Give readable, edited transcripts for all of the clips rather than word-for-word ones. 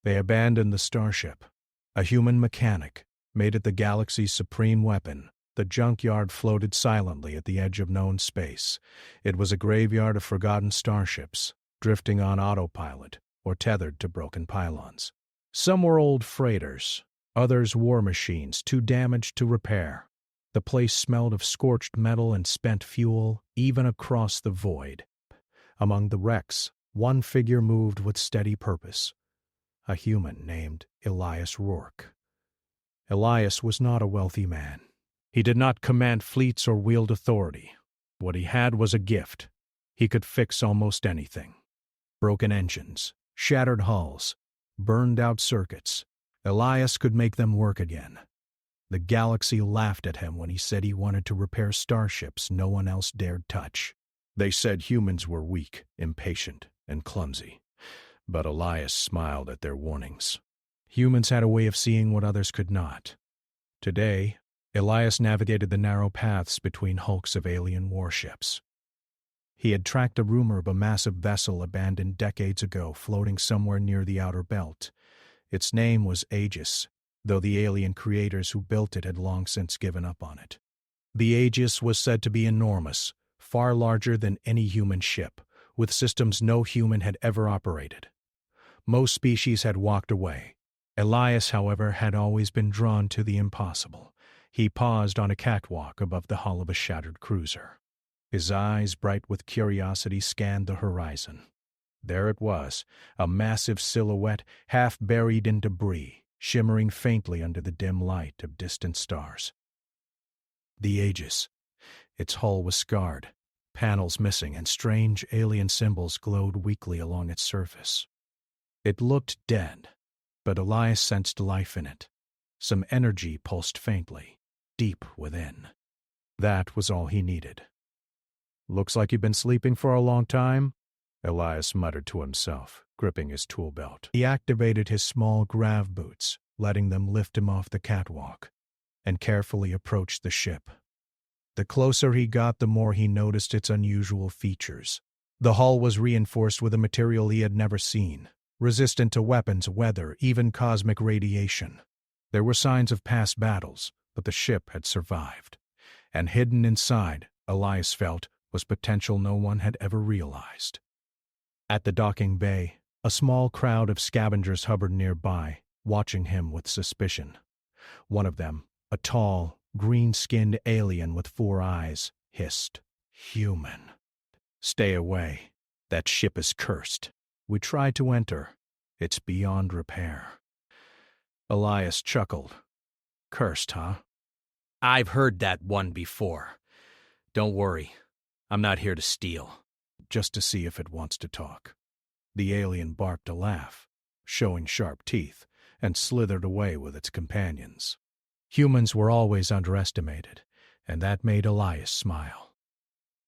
They abandoned the starship. A human mechanic made it the galaxy's supreme weapon. The junkyard floated silently at the edge of known space. It was a graveyard of forgotten starships, drifting on autopilot or tethered to broken pylons. Some were old freighters, others war machines too damaged to repair. The place smelled of scorched metal and spent fuel, even across the void. Among the wrecks, one figure moved with steady purpose. A human named Elias Rourke. Elias was not a wealthy man. He did not command fleets or wield authority. What he had was a gift. He could fix almost anything. Broken engines, shattered hulls, burned-out circuits. Elias could make them work again. The galaxy laughed at him when he said he wanted to repair starships no one else dared touch. They said humans were weak, impatient, and clumsy. But Elias smiled at their warnings. Humans had a way of seeing what others could not. Today, Elias navigated the narrow paths between hulks of alien warships. He had tracked a rumor of a massive vessel abandoned decades ago floating somewhere near the outer belt. Its name was Aegis, though the alien creators who built it had long since given up on it. The Aegis was said to be enormous, far larger than any human ship, with systems no human had ever operated. Most species had walked away. Elias, however, had always been drawn to the impossible. He paused on a catwalk above the hull of a shattered cruiser. His eyes, bright with curiosity, scanned the horizon. There it was, a massive silhouette half buried in debris, shimmering faintly under the dim light of distant stars. The Aegis. Its hull was scarred, panels missing, and strange alien symbols glowed weakly along its surface. It looked dead, but Elias sensed life in it. Some energy pulsed faintly, deep within. That was all he needed. "Looks like you've been sleeping for a long time," Elias muttered to himself, gripping his tool belt. He activated his small grav boots, letting them lift him off the catwalk, and carefully approached the ship. The closer he got, the more he noticed its unusual features. The hull was reinforced with a material he had never seen, resistant to weapons, weather, even cosmic radiation. There were signs of past battles, but the ship had survived. And hidden inside, Elias felt, was potential no one had ever realized. At the docking bay, a small crowd of scavengers hovered nearby, watching him with suspicion. One of them, a tall, green-skinned alien with 4 eyes, hissed, "Human. Stay away. That ship is cursed. We tried to enter. It's beyond repair." Elias chuckled. "Cursed, huh? I've heard that one before. Don't worry. I'm not here to steal. Just to see if it wants to talk." The alien barked a laugh, showing sharp teeth, and slithered away with its companions. Humans were always underestimated, and that made Elias smile.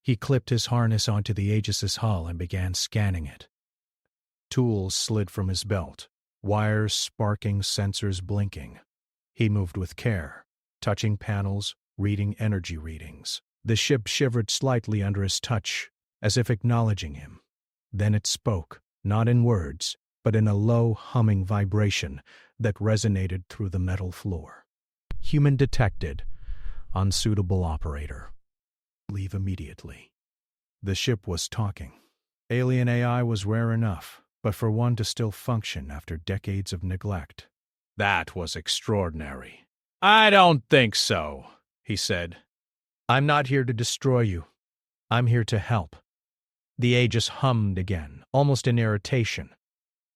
He clipped his harness onto the Aegis's hull and began scanning it. Tools slid from his belt, wires sparking, sensors blinking. He moved with care, touching panels, reading energy readings. The ship shivered slightly under his touch, as if acknowledging him. Then it spoke, not in words, but in a low, humming vibration that resonated through the metal floor. "Human detected. Unsuitable operator. Leave immediately." The ship was talking. Alien AI was rare enough, but for one to still function after decades of neglect, that was extraordinary. "I don't think so," he said. "I'm not here to destroy you. I'm here to help." The Aegis hummed again, almost in irritation.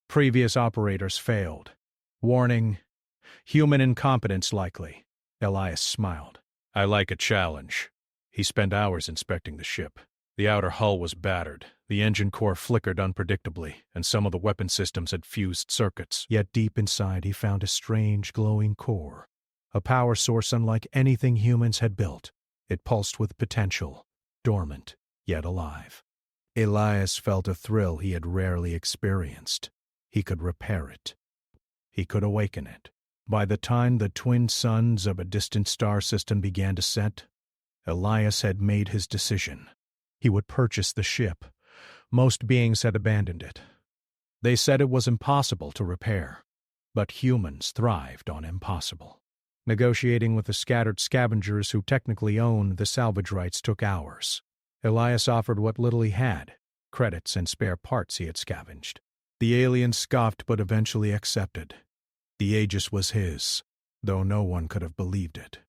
Previous operators failed. Warning, human incompetence likely. Elias smiled. "I like a challenge." He spent hours inspecting the ship. The outer hull was battered, the engine core flickered unpredictably, and some of the weapon systems had fused circuits. Yet deep inside he found a strange glowing core, a power source unlike anything humans had built. It pulsed with potential, dormant, yet alive. Elias felt a thrill he had rarely experienced. He could repair it. He could awaken it. By the time the twin suns of a distant star system began to set, Elias had made his decision. He would purchase the ship. Most beings had abandoned it. They said it was impossible to repair. but humans thrived on impossible. Negotiating with the scattered scavengers who technically owned the salvage rights took hours. Elias offered what little he had, credits and spare parts he had scavenged. The alien scoffed but eventually accepted. The Aegis was his, though no one could have believed it.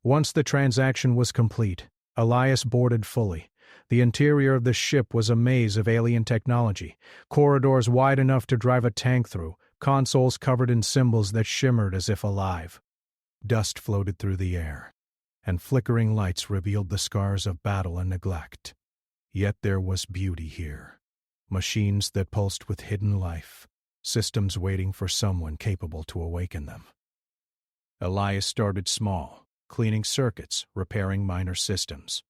Once the transaction was complete, Elias boarded fully. The interior of the ship was a maze of alien technology, corridors wide enough to drive a tank through, consoles covered in symbols that shimmered as if alive. Dust floated through the air, and flickering lights revealed the scars of battle and neglect. Yet there was beauty here. Machines that pulsed with hidden life, systems waiting for someone capable to awaken them. Elias started small, cleaning circuits, repairing minor systems.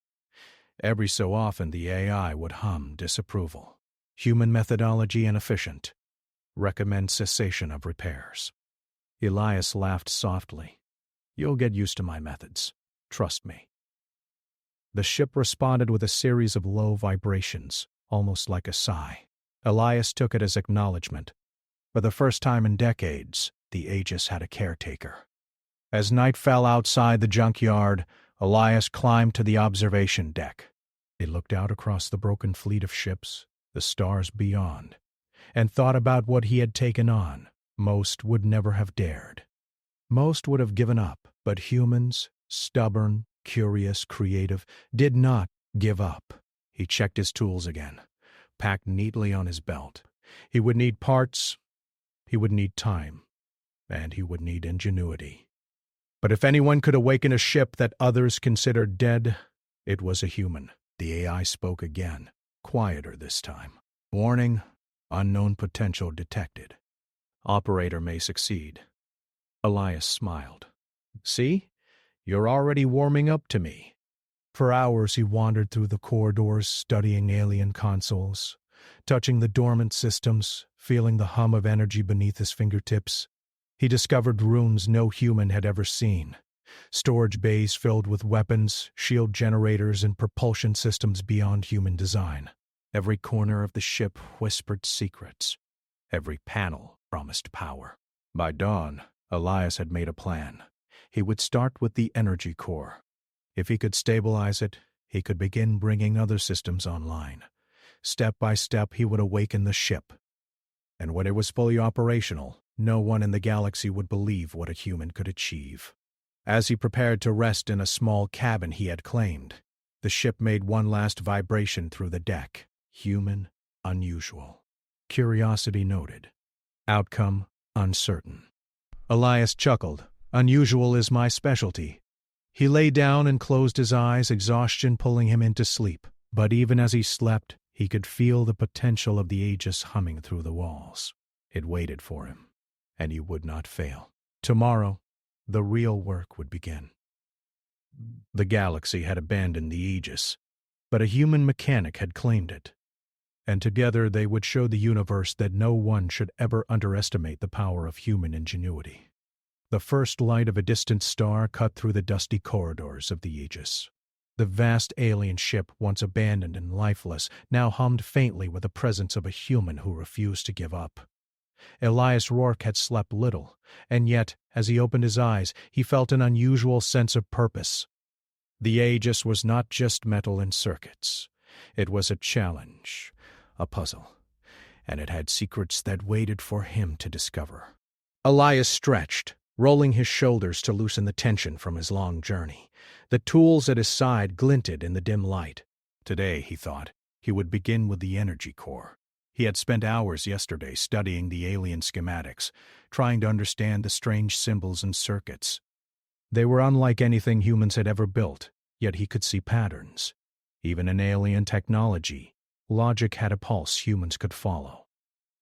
Every so often the AI would hum disapproval. Human methodology inefficient. Recommend cessation of repairs. Elias laughed softly. You'll get used to my methods. Trust me. The ship responded with a series of low vibrations, almost like a sigh. Elias took it as acknowledgement. For the first time in decades, the Aegis had a caretaker. As night fell outside the junkyard, Elias climbed to the observation deck. He looked out across the broken fleet of ships, the stars beyond, and thought about what he had taken on. Most would never have dared. Most would have given up, but humans, stubborn, curious, creative, did not give up. He checked his tools again, packed neatly on his belt. He would need parts, he would need time, and he would need ingenuity. But if anyone could awaken a ship that others considered dead, it was a human. The AI spoke again, quieter this time. Warning, unknown potential detected. Operator may succeed. Elias smiled. See? You're already warming up to me. For hours he wandered through the corridors, studying alien consoles, touching the dormant systems, feeling the hum of energy beneath his fingertips. He discovered rooms no human had ever seen. Storage bays filled with weapons, shield generators, and propulsion systems beyond human design. Every corner of the ship whispered secrets. Every panel promised power. By dawn, Elias had made a plan. He would start with the energy core. If he could stabilize it, he could begin bringing other systems online. Step by step, he would awaken the ship. And when it was fully operational, no one in the galaxy would believe what a human could achieve. As he prepared to rest in a small cabin he had claimed, the ship made one last vibration through the deck. Human, unusual. Curiosity noted. Outcome, uncertain. Elias chuckled. Unusual is my specialty. He lay down and closed his eyes, exhaustion pulling him into sleep. But even as he slept, he could feel the potential of the Aegis humming through the walls. It waited for him, and he would not fail. Tomorrow, the real work would begin. The galaxy had abandoned the Aegis, but a human mechanic had claimed it. And together they would show the universe that no one should ever underestimate the power of human ingenuity. The first light of a distant star cut through the dusty corridors of the Aegis. The vast alien ship, once abandoned and lifeless, now hummed faintly with the presence of a human who refused to give up. Elias Rourke had slept little, and yet, as he opened his eyes, he felt an unusual sense of purpose. The Aegis was not just metal and circuits. It was a challenge, a puzzle, and it had secrets that waited for him to discover. Elias stretched, rolling his shoulders to loosen the tension from his long journey. The tools at his side glinted in the dim light. Today, he thought, he would begin with the energy core. He had spent hours yesterday studying the alien schematics, trying to understand the strange symbols and circuits. They were unlike anything humans had ever built, yet he could see patterns. Even in alien technology, logic had a pulse humans could follow.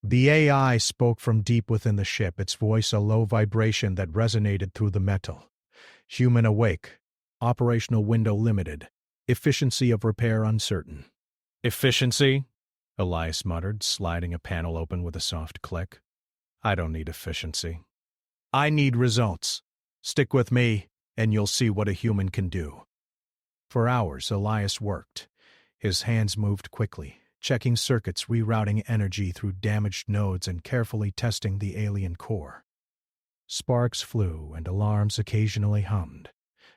The AI spoke from deep within the ship, its voice a low vibration that resonated through the metal. Human awake. Operational window limited. Efficiency of repair uncertain. Efficiency? Elias muttered, sliding a panel open with a soft click. I don't need efficiency. I need results. Stick with me, and you'll see what a human can do. For hours, Elias worked. His hands moved quickly, checking circuits, rerouting energy through damaged nodes, and carefully testing the alien core. Sparks flew and alarms occasionally hummed,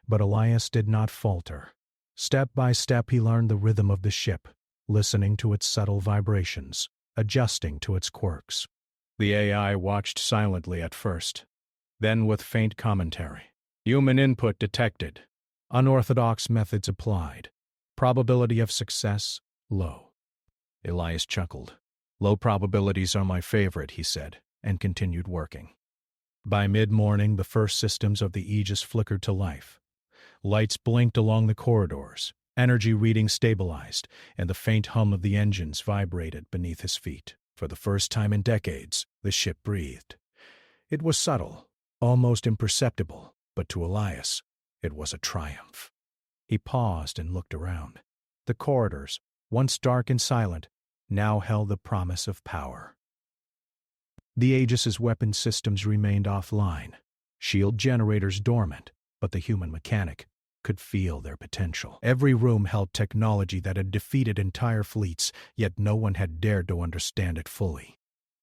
but Elias did not falter. Step by step he learned the rhythm of the ship, listening to its subtle vibrations, adjusting to its quirks. The AI watched silently at first, then with faint commentary. Human input detected. Unorthodox methods applied. Probability of success, low. Elias chuckled. Low probabilities are my favorite, he said, and continued working. By mid-morning, the first systems of the Aegis flickered to life. Lights blinked along the corridors, energy readings stabilized, and the faint hum of the engines vibrated beneath his feet. For the first time in decades, the ship breathed. It was subtle, almost imperceptible, but to Elias, it was a triumph. He paused and looked around. The corridors, once dark and silent, now held the promise of power. The Aegis's weapon systems remained offline, shield generators dormant, but the human mechanic could feel their potential. Every room held technology that had defeated entire fleets, yet no one had dared to understand it fully.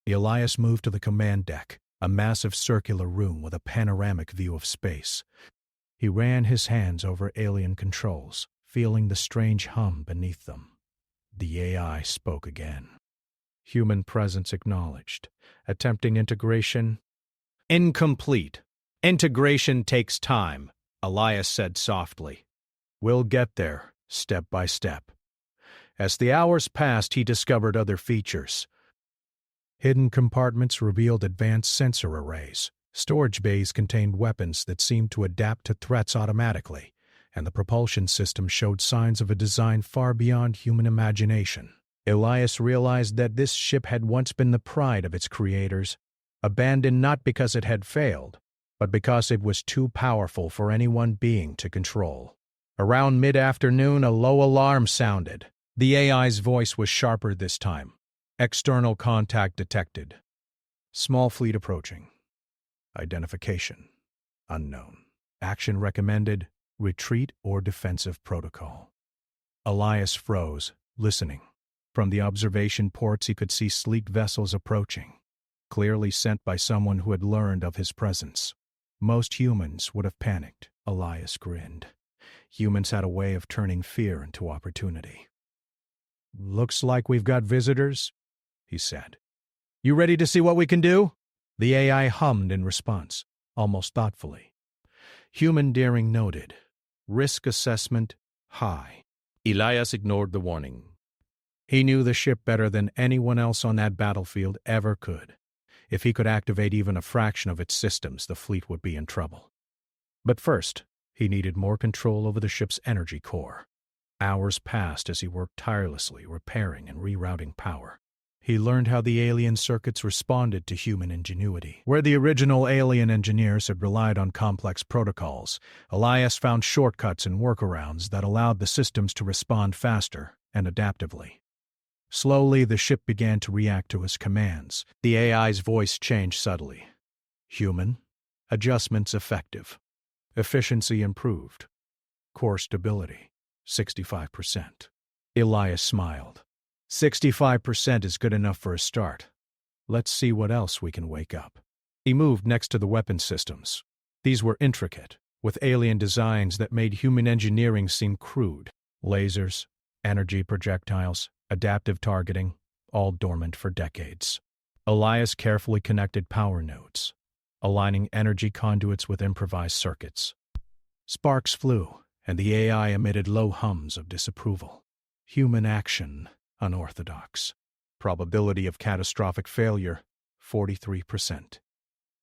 Elias moved to the command deck, a massive circular room with a panoramic view of space. He ran his hands over alien controls, feeling the strange hum beneath them. The AI spoke again. Human presence acknowledged. Attempting integration? Incomplete. Integration takes time, Elias said softly. We'll get there, step by step. As the hours passed, he discovered other features. Hidden compartments revealed advanced sensor arrays. Storage bays contained weapons that seemed to adapt to threats automatically, and the propulsion system showed signs of a design far beyond human imagination. Elias realized that this ship had once been the pride of its creators, abandoned not because it had failed, but because it was too powerful for any one being to control. Around mid-afternoon, a low alarm sounded. The AI's voice was sharper this time. External contact detected. Small fleet approaching. Identification. Unknown. Action recommended. Retreat or defensive protocol. Elias froze, listening. From the observation ports he could see sleek vessels approaching, clearly sent by someone who had learned of his presence. Most humans would have panicked, Elias grinned. Humans had a way of turning fear into opportunity. Looks like we've got visitors, he said. You ready to see what we can do? The AI hummed in response, almost thoughtfully. Human daring noted. Risk assessment, high. Elias ignored the warning. He knew the ship better than anyone else on that battlefield ever could. If he could activate even a fraction of its systems, the fleet would be in trouble. But first, he needed more control over the ship's energy core. Hours passed as he worked tirelessly, repairing and rerouting power. He learned how the alien circuits responded to human ingenuity. Where the original alien engineers had relied on complex protocols, Elias found shortcuts and workarounds that allowed the systems to respond faster and adaptively. Slowly, the ship began to react to his commands. The AI's voice changed subtly. Human. Adjustments effective. Efficiency improved. Core stability, 65%. Elias smiled. 65% is good enough for a start. Let's see what else we can wake up. He moved next to the weapon systems. These were intricate, with alien designs that made human engineering seem crude. Lasers, energy projectiles, adaptive targeting, all dormant for decades. Elias carefully connected power nodes, aligning energy conduits with improvised circuits. Sparks flew, and the AI emitted low hums of disapproval. Human action, unorthodox. Probability of catastrophic failure, 43%.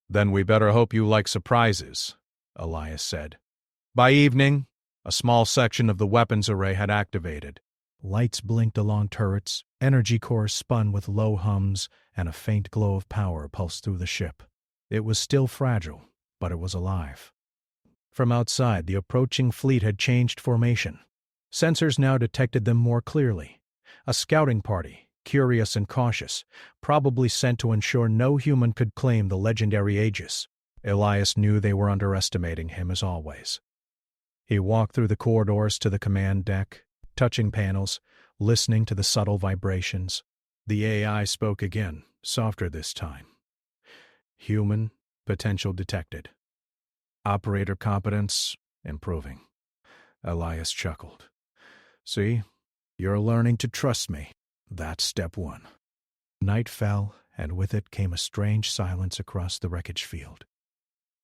Then we better hope you like surprises, Elias said. By evening, a small section of the weapons array had activated. Lights blinked along turrets, energy cores spun with low hums, and a faint glow of power pulsed through the ship. It was still fragile, but it was alive. From outside, the approaching fleet had changed formation. Sensors now detected them more clearly. A scouting party, curious and cautious, probably sent to ensure no human could claim the legendary Aegis. Elias knew they were underestimating him as always. He walked through the corridors to the command deck, touching panels, listening to the subtle vibrations. The AI spoke again, softer this time. Human, Potential detected. Operator competence improving. Elias chuckled. See, you're learning to trust me. That's step one. Night fell, and with it came a strange silence across the wreckage field.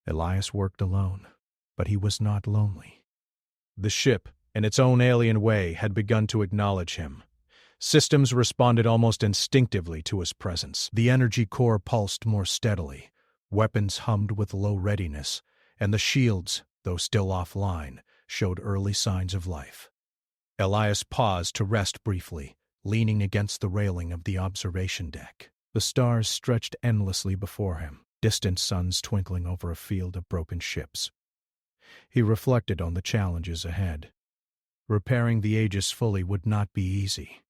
Elias worked alone, but he was not lonely. The ship, in its own alien way, had begun to acknowledge him. Systems responded almost instinctively to his presence. The energy core pulsed more steadily. Weapons hummed with low readiness, and the shields, though still offline, showed early signs of life. Elias paused to rest briefly, leaning against the railing of the observation deck. The stars stretched endlessly before him, distant suns twinkling over a field of broken ships. He reflected on the challenges ahead. Repairing the Aegis fully would not be easy.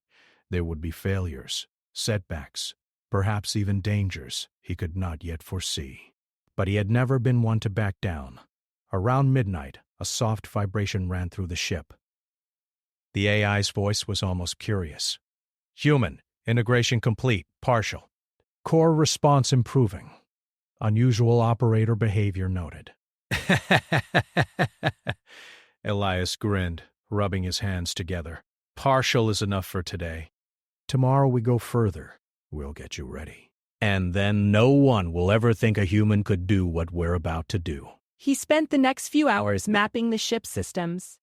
There would be failures, setbacks, perhaps even dangers he could not yet foresee. But he had never been one to back down. Around midnight, a soft vibration ran through the ship. The AI's voice was almost curious. Human, integration complete, partial. Core response improving. Unusual operator behavior noted. Elias grinned, rubbing his hands together. Partial is enough for today. Tomorrow we go further. We'll get you ready. And then no one will ever think a human could do what we're about to do. He spent the next few hours mapping the ship systems.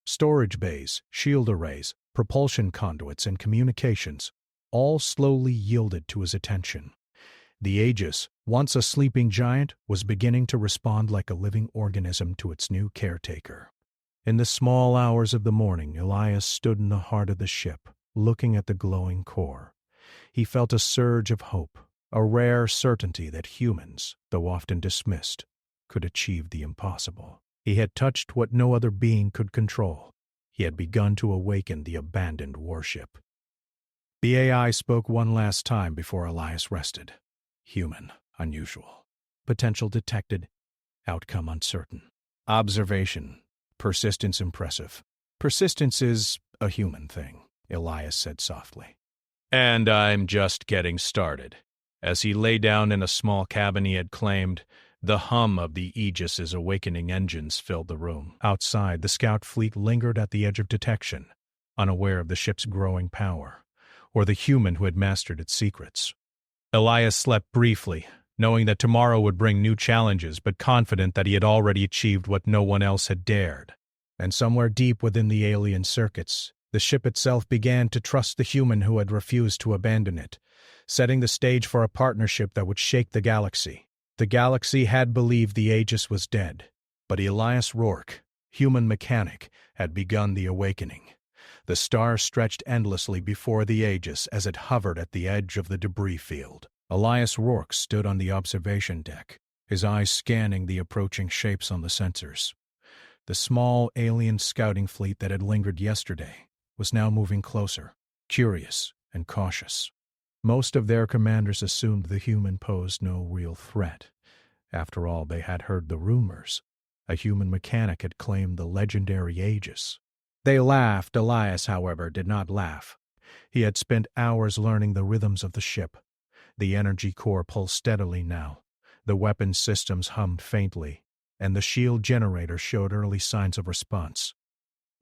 Storage bays, shield arrays, propulsion conduits, and communications all slowly yielded to his attention. The Aegis, once a sleeping giant, was beginning to respond like a living organism to its new caretaker. In the small hours of the morning, Elias stood in the heart of the ship, looking at the glowing core. He felt a surge of hope, a rare certainty that humans, though often dismissed, could achieve the impossible. He had touched what no other being could control. He had begun to awaken the abandoned warship. The AI spoke one last time before Elias rested. Human, unusual. Potential detected. Outcome uncertain. Observation. Persistence impressive. Persistence is a human thing, Elias said softly. And I'm just getting started. As he lay down in a small cabin he had claimed, the hum of the Aegis's awakening engines filled the room. Outside, the scout fleet lingered at the edge of detection, unaware of the ship's growing power, or the human who had mastered its secrets. Elias slept briefly, knowing that tomorrow would bring new challenges, but confident that he had already achieved what no one else had dared. And somewhere deep within the alien circuits, the ship itself began to trust the human who had refused to abandon it, setting the stage for a partnership that would shake the galaxy. The galaxy had believed the Aegis was dead, but Elias Rourke, human mechanic, had begun the awakening. The stars stretched endlessly before the Aegis as it hovered at the edge of the debris field. Elias Rourke stood on the observation deck, his eyes scanning the approaching shapes on the sensors. The small alien scouting fleet that had lingered yesterday was now moving closer, curious and cautious. Most of their commanders assumed the human posed no real threat. After all, they had heard the rumors. A human mechanic had claimed the legendary Aegis. They laughed. Elias, however, did not laugh. He had spent hours learning the rhythms of the ship. The energy core pulsed steadily now. The weapons systems hummed faintly, and the shield generator showed early signs of response.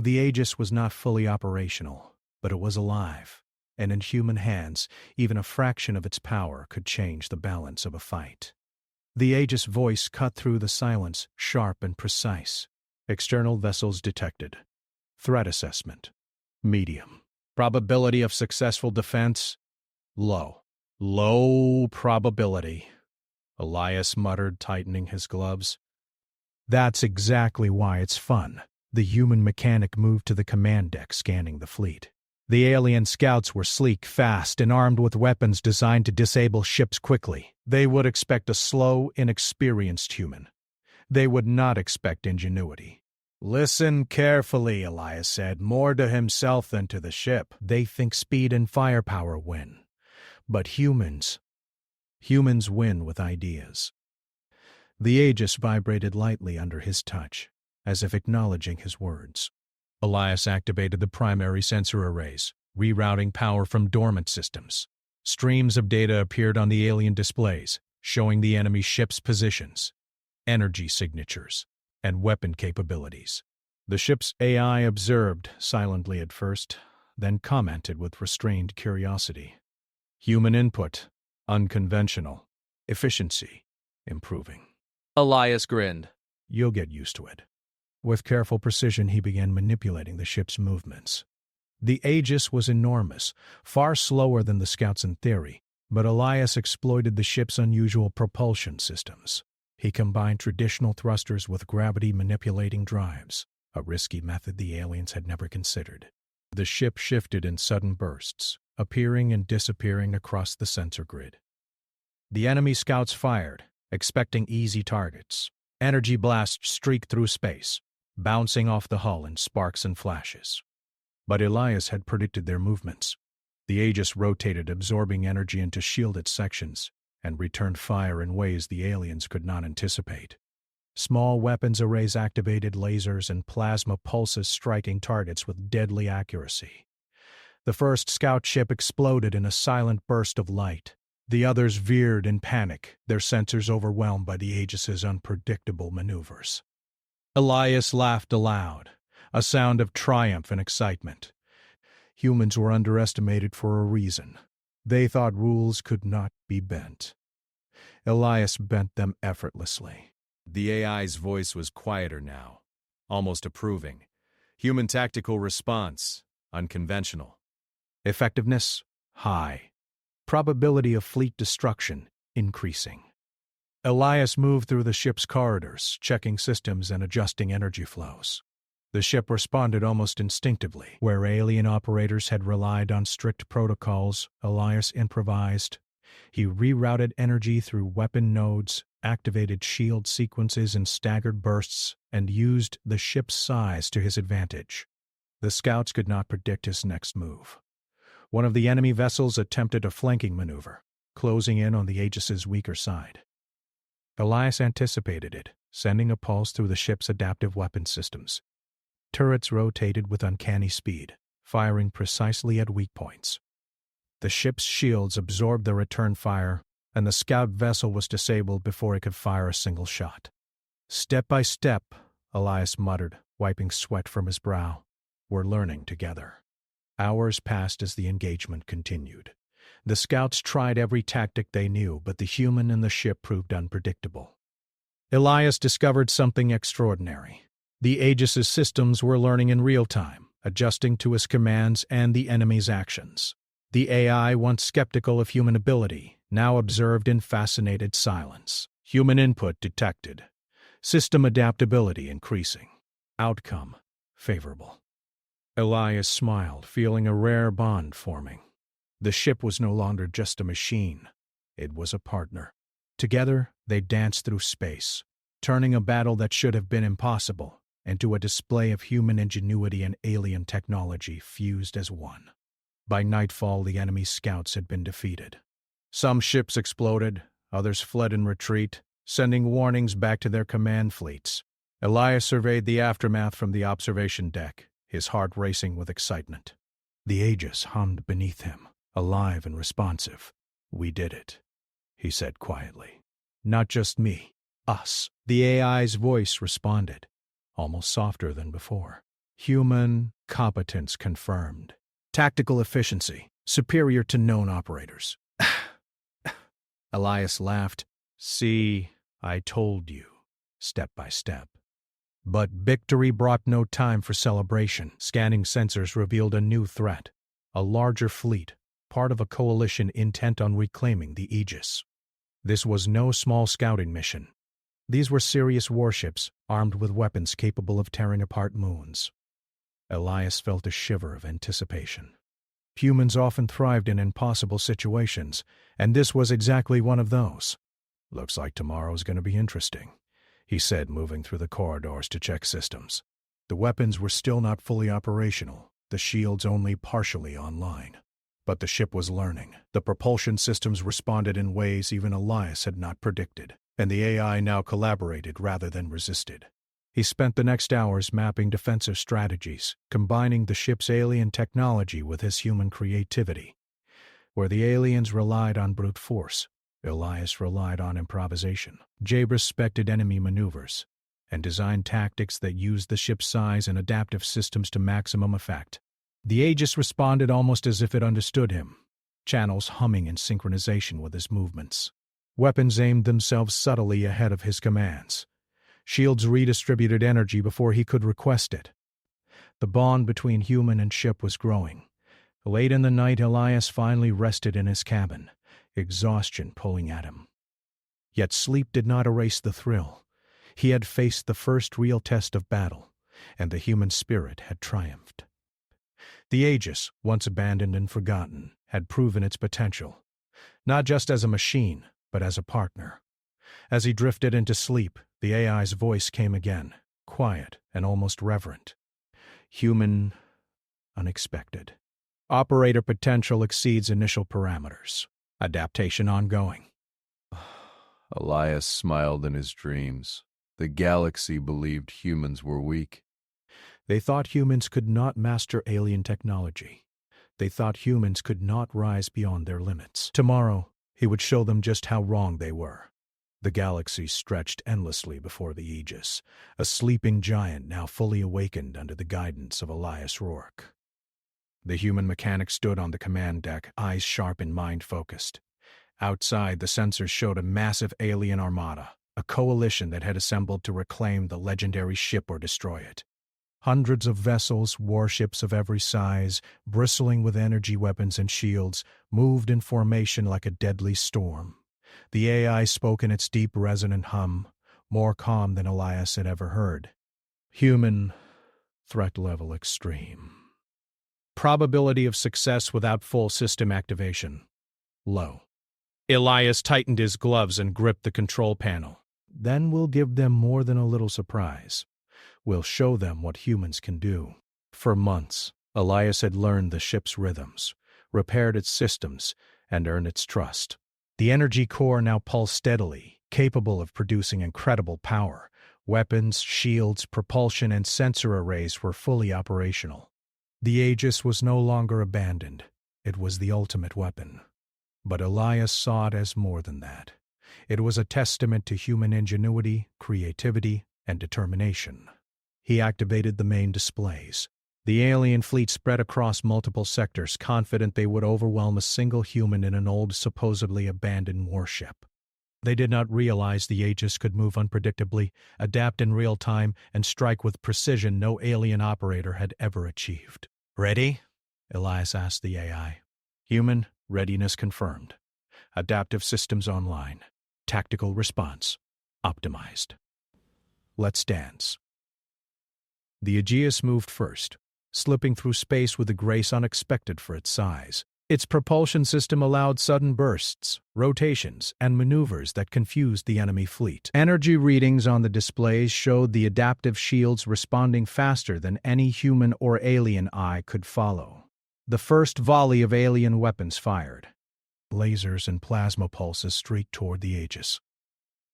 The Aegis was not fully operational, but it was alive, and in human hands, even a fraction of its power could change the balance of a fight. The Aegis voice cut through the silence, sharp and precise. External vessels detected. Threat assessment. Medium. Probability of successful defense. Low. Low probability. Elias muttered, tightening his gloves. That's exactly why it's fun. The human mechanic moved to the command deck, scanning the fleet. The alien scouts were sleek, fast, and armed with weapons designed to disable ships quickly. They would expect a slow, inexperienced human. They would not expect ingenuity. Listen carefully, Elias said, more to himself than to the ship. They think speed and firepower win. But humans win with ideas. The Aegis vibrated lightly under his touch, as if acknowledging his words. Elias activated the primary sensor arrays, rerouting power from dormant systems. Streams of data appeared on the alien displays, showing the enemy ship's positions, energy signatures, and weapon capabilities. The ship's AI observed silently at first, then commented with restrained curiosity. Human input, unconventional. Efficiency, improving. Elias grinned. You'll get used to it. With careful precision, he began manipulating the ship's movements. The Aegis was enormous, far slower than the scouts in theory, but Elias exploited the ship's unusual propulsion systems. He combined traditional thrusters with gravity-manipulating drives, a risky method the aliens had never considered. The ship shifted in sudden bursts, appearing and disappearing across the sensor grid. The enemy scouts fired, expecting easy targets. Energy blasts streaked through space, bouncing off the hull in sparks and flashes. But Elias had predicted their movements. The Aegis rotated, absorbing energy into shielded sections, and returned fire in ways the aliens could not anticipate. Small weapons arrays activated lasers and plasma pulses striking targets with deadly accuracy. The first scout ship exploded in a silent burst of light. The others veered in panic, their sensors overwhelmed by the Aegis's unpredictable maneuvers. Elias laughed aloud, a sound of triumph and excitement. Humans were underestimated for a reason. They thought rules could not be bent. Elias bent them effortlessly. The AI's voice was quieter now, almost approving. Human tactical response, unconventional. Effectiveness, high. Probability of fleet destruction, increasing. Elias moved through the ship's corridors, checking systems and adjusting energy flows. The ship responded almost instinctively. Where alien operators had relied on strict protocols, Elias improvised. He rerouted energy through weapon nodes, activated shield sequences in staggered bursts, and used the ship's size to his advantage. The scouts could not predict his next move. One of the enemy vessels attempted a flanking maneuver, closing in on the Aegis's weaker side. Elias anticipated it, sending a pulse through the ship's adaptive weapon systems. Turrets rotated with uncanny speed, firing precisely at weak points. The ship's shields absorbed the return fire, and the scout vessel was disabled before it could fire a single shot. Step by step, Elias muttered, wiping sweat from his brow. We're learning together. Hours passed as the engagement continued. The scouts tried every tactic they knew, but the human in the ship proved unpredictable. Elias discovered something extraordinary. The Aegis's systems were learning in real time, adjusting to his commands and the enemy's actions. The AI, once skeptical of human ability, now observed in fascinated silence. Human input detected. System adaptability increasing. Outcome favorable. Elias smiled, feeling a rare bond forming. The ship was no longer just a machine. It was a partner. Together, they danced through space, turning a battle that should have been impossible into a display of human ingenuity and alien technology fused as one. By nightfall, the enemy scouts had been defeated. Some ships exploded, others fled in retreat, sending warnings back to their command fleets. Elias surveyed the aftermath from the observation deck, his heart racing with excitement. The Aegis hummed beneath him, alive and responsive. We did it, he said quietly. Not just me, us. The AI's voice responded, almost softer than before. Human competence confirmed. Tactical efficiency, superior to known operators. Elias laughed. See, I told you, step by step. But victory brought no time for celebration. Scanning sensors revealed a new threat, a larger fleet, part of a coalition intent on reclaiming the Aegis. This was no small scouting mission. These were serious warships, armed with weapons capable of tearing apart moons. Elias felt a shiver of anticipation. Humans often thrived in impossible situations, and this was exactly one of those. Looks like tomorrow's going to be interesting, he said, moving through the corridors to check systems. The weapons were still not fully operational, the shields only partially online. But the ship was learning. The propulsion systems responded in ways even Elias had not predicted, and the AI now collaborated rather than resisted. He spent the next hours mapping defensive strategies, combining the ship's alien technology with his human creativity. Where the aliens relied on brute force, Elias relied on improvisation. Jay respected enemy maneuvers and designed tactics that used the ship's size and adaptive systems to maximum effect. The Aegis responded almost as if it understood him, channels humming in synchronization with his movements. Weapons aimed themselves subtly ahead of his commands. Shields redistributed energy before he could request it. The bond between human and ship was growing. Late in the night, Elias finally rested in his cabin, exhaustion pulling at him. Yet sleep did not erase the thrill. He had faced the first real test of battle, and the human spirit had triumphed. The Aegis, once abandoned and forgotten, had proven its potential, not just as a machine, but as a partner. As he drifted into sleep, the AI's voice came again, quiet and almost reverent. Human, unexpected. Operator potential exceeds initial parameters. Adaptation ongoing. Elias smiled in his dreams. The galaxy believed humans were weak. They thought humans could not master alien technology. They thought humans could not rise beyond their limits. Tomorrow, he would show them just how wrong they were. The galaxy stretched endlessly before the Aegis, a sleeping giant now fully awakened under the guidance of Elias Rourke. The human mechanic stood on the command deck, eyes sharp and mind focused. Outside, the sensors showed a massive alien armada, a coalition that had assembled to reclaim the legendary ship or destroy it. Hundreds of vessels, warships of every size, bristling with energy weapons and shields, moved in formation like a deadly storm. The AI spoke in its deep, resonant hum, more calm than Elias had ever heard. Human, threat level extreme. Probability of success without full system activation. Low. Elias tightened his gloves and gripped the control panel. Then we'll give them more than a little surprise. We'll show them what humans can do. For months, Elias had learned the ship's rhythms, repaired its systems, and earned its trust. The energy core now pulsed steadily, capable of producing incredible power. Weapons, shields, propulsion, and sensor arrays were fully operational. The Aegis was no longer abandoned. It was the ultimate weapon. But Elias saw it as more than that. It was a testament to human ingenuity, creativity, and determination. He activated the main displays. The alien fleet spread across multiple sectors, confident they would overwhelm a single human in an old, supposedly abandoned warship. They did not realize the Aegis could move unpredictably, adapt in real time, and strike with precision no alien operator had ever achieved. "Ready?" Elias asked the AI. Human, readiness confirmed. Adaptive systems online. Tactical response optimized. Let's dance. The Aegis moved first, slipping through space with a grace unexpected for its size. Its propulsion system allowed sudden bursts, rotations, and maneuvers that confused the enemy fleet. Energy readings on the displays showed the adaptive shields responding faster than any human or alien eye could follow. The first volley of alien weapons fired. Lasers and plasma pulses streaked toward the Aegis.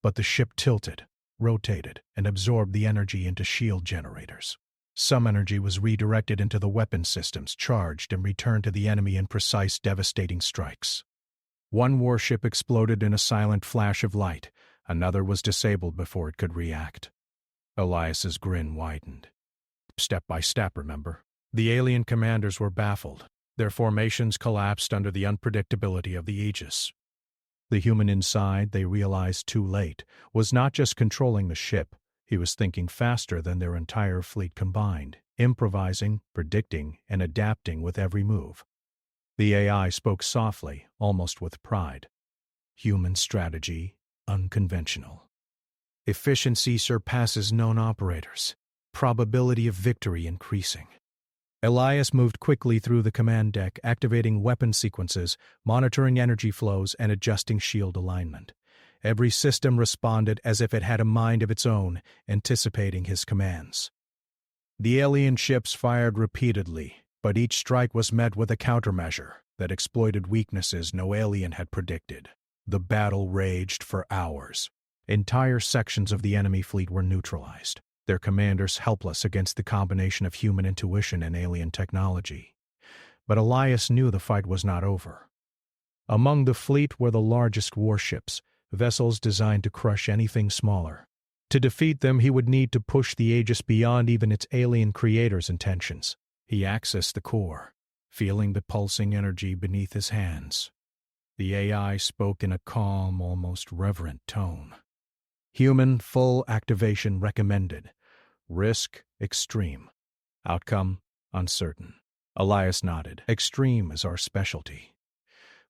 But the ship tilted, rotated, and absorbed the energy into shield generators. Some energy was redirected into the weapon systems, charged and returned to the enemy in precise, devastating strikes. One warship exploded in a silent flash of light. Another was disabled before it could react. Elias's grin widened. Step by step, remember? The alien commanders were baffled. Their formations collapsed under the unpredictability of the Aegis. The human inside, they realized too late, was not just controlling the ship. He was thinking faster than their entire fleet combined, improvising, predicting, and adapting with every move. The AI spoke softly, almost with pride. Human strategy, unconventional. Efficiency surpasses known operators. Probability of victory increasing. Elias moved quickly through the command deck, activating weapon sequences, monitoring energy flows, and adjusting shield alignment. Every system responded as if it had a mind of its own, anticipating his commands. The alien ships fired repeatedly, but each strike was met with a countermeasure that exploited weaknesses no alien had predicted. The battle raged for hours. Entire sections of the enemy fleet were neutralized, their commanders helpless against the combination of human intuition and alien technology. But Elias knew the fight was not over. Among the fleet were the largest warships, vessels designed to crush anything smaller. To defeat them, he would need to push the Aegis beyond even its alien creator's intentions. He accessed the core, feeling the pulsing energy beneath his hands. The AI spoke in a calm, almost reverent tone. Human full activation recommended. Risk extreme. Outcome uncertain. Elias nodded. Extreme is our specialty.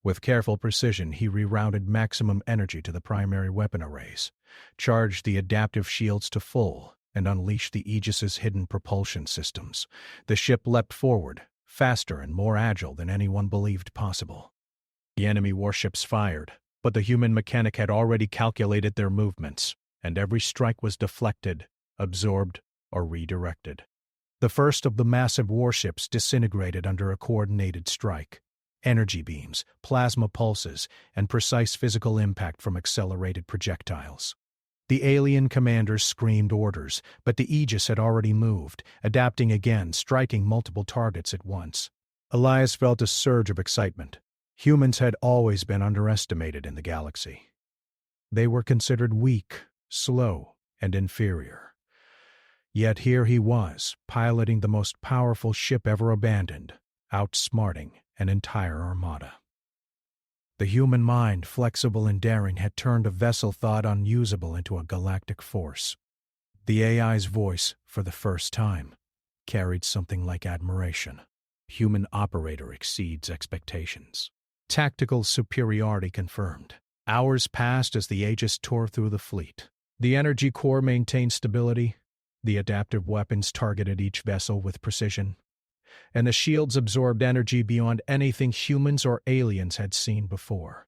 With careful precision, he rerouted maximum energy to the primary weapon arrays, charged the adaptive shields to full, and unleashed the Aegis's hidden propulsion systems. The ship leapt forward, faster and more agile than anyone believed possible. The enemy warships fired, but the human mechanic had already calculated their movements, and every strike was deflected, absorbed, or redirected. The first of the massive warships disintegrated under a coordinated strike. Energy beams, plasma pulses, and precise physical impact from accelerated projectiles. The alien commanders screamed orders, but the Aegis had already moved, adapting again, striking multiple targets at once. Elias felt a surge of excitement. Humans had always been underestimated in the galaxy. They were considered weak, slow, and inferior. Yet here he was, piloting the most powerful ship ever abandoned, outsmarting an entire armada. The human mind, flexible and daring, had turned a vessel thought unusable into a galactic force. The AI's voice, for the first time, carried something like admiration. Human operator exceeds expectations. Tactical superiority confirmed. Hours passed as the Aegis tore through the fleet. The energy core maintained stability, the adaptive weapons targeted each vessel with precision, and the shields absorbed energy beyond anything humans or aliens had seen before.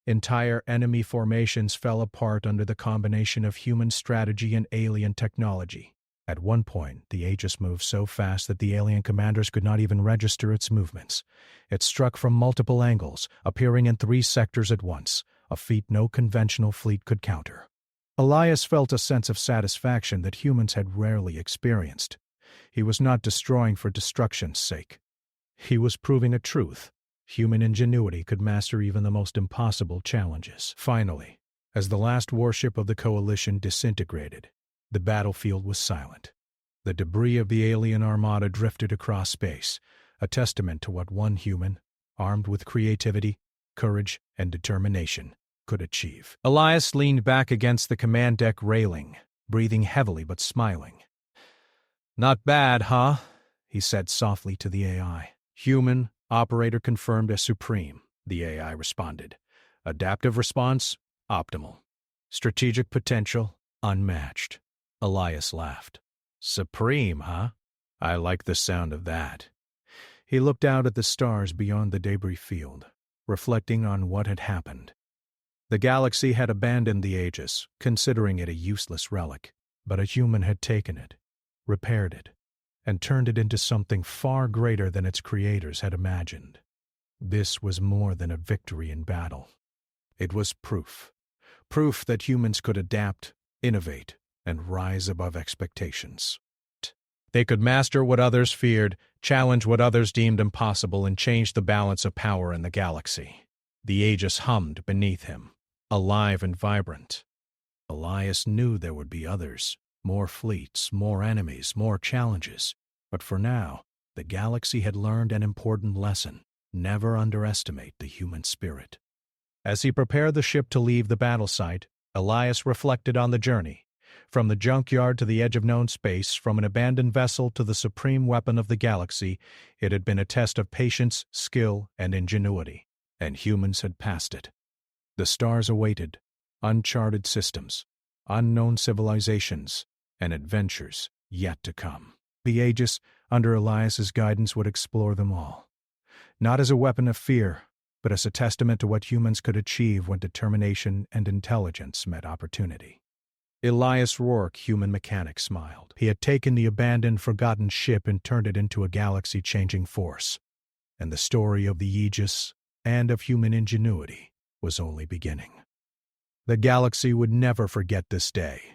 Entire enemy formations fell apart under the combination of human strategy and alien technology. At one point, the Aegis moved so fast that the alien commanders could not even register its movements. It struck from multiple angles, appearing in 3 sectors at once, a feat no conventional fleet could counter. Elias felt a sense of satisfaction that humans had rarely experienced. He was not destroying for destruction's sake. He was proving a truth. Human ingenuity could master even the most impossible challenges. Finally, as the last warship of the Coalition disintegrated, the battlefield was silent. The debris of the alien armada drifted across space, a testament to what one human, armed with creativity, courage, and determination, could achieve. Elias leaned back against the command deck railing, breathing heavily but smiling. "Not bad, huh?" he said softly to the AI. "Human, operator confirmed as supreme," the AI responded. "Adaptive response, optimal. Strategic potential, unmatched." Elias laughed. "Supreme, huh? I like the sound of that." He looked out at the stars beyond the debris field, reflecting on what had happened. The galaxy had abandoned the Aegis, considering it a useless relic, but a human had taken it, repaired it, and turned it into something far greater than its creators had imagined. This was more than a victory in battle. It was proof that humans could adapt, innovate, and rise above expectations. They could master what others feared, challenge what others deemed impossible, and change the balance of power in the galaxy. The Aegis hummed beneath him, alive and vibrant. Elias knew there would be others, more fleets, more enemies, more challenges. But for now, the galaxy had learned an important lesson: never underestimate the human spirit. As he prepared the ship to leave the battle site, Elias reflected on the journey. From the junkyard to the edge of known space, from an abandoned vessel to the supreme weapon of the galaxy, it had been a test of patience, skill, and ingenuity, and humans had passed it. The stars awaited, uncharted systems, unknown civilizations, and adventures yet to come. The Aegis, under Elias's guidance, would explore them all. Not as a weapon of fear, but as a testament to what humans could achieve when determination and intelligence met opportunity. Elias Rourke, human mechanic, smiled. He had taken the abandoned, forgotten ship and turned it into a galaxy-changing force. And the story of the Aegis and of human ingenuity was only beginning. The galaxy would never forget this day,